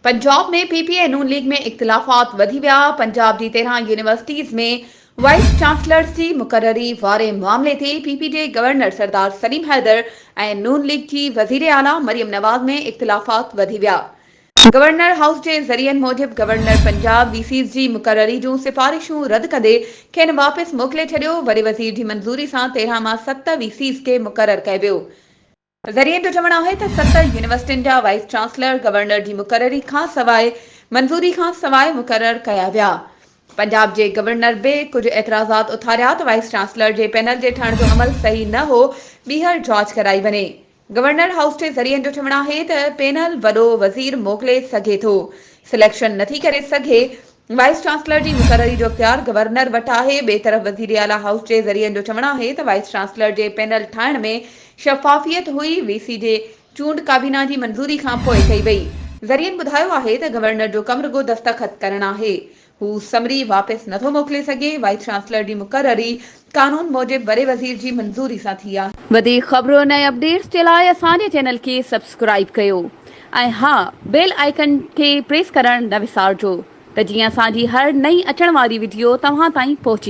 पंजाब में पीपीए नून लीग में इख्तिलाफ़ात वधी विया। पंजाब की 13 यूनिवर्सिटीज़ में वाइस चांसलर्स की मुक़ररी वारे मामले ते पीपीजे गवर्नर सरदार सलीम हैदर और नून लीग की वज़ीर आला मरियम नवाज़ में इख्तिलाफ़ात वधी विया। गवर्नर हाउस के ज़रियनि मूजिब गवर्नर पंजाब वीसीज़ की मुक़ररी जूं सिफ़ारिशूं रद्द कंदे खेनि वापसि मोकिले छॾियो। वरी वज़ीर की मंज़ूरी सां 13 मां 7 वीसीज़ के मुक़रर कयो वियो। ज़रियनि जो चवणु आहे त 7 यूनिवर्सिटियुनि जा वाइस चांसलर गवर्नर की मुक़ररी खां सवाइ मंज़ूरी खां सवाइ मुक़रर कया विया। पंजाब के गवर्नर बि कुछ एतराज़ात उथारिया त वाइस चांसलर के पैनल के ठहण जो अमल सही न हो, ॿीहर जांच कराई वञे। गवर्नर हाउस के ज़रियनि जो चवणु आहे त पैनल वॾो वज़ीर मोकिले सघे थो, सिलेक्शन नथी करे सघे। वाइस चांसलर की मुक़ररी जो इख्तियार गवर्नर वटि आहे। ॿिए तरफ़ वज़ीर आला हाउस के ज़रियनि जो चवणु आहे त वाइस चांसलर के पैनल ठाहिण में शफ़ाफ़ियत हुई, वीसी जे चूंड काबीना की मंज़ूरी खां पोइ कई वई। ज़रियनि ॿुधायो आहे त गवर्नर जो कमु रुगो दस्तख़त करणु आहे, हू समरी वापसि नथो मोकिले सघे। वाइस चांसलर की मुक़ररी कानून मूजिब वॾे वज़ीर की मंज़ूरी सां थी आहे। वधीक ख़बरुनि ऐं अपडेट्स जे लाइ असांजे चैनल खे सब्सक्राइब कयो ऐं हा, बेल आइकन खे प्रेस करणु न विसारिजो त जीअं असांजी हर नई अचण वारी वीडियो तव्हां ताईं पहुची।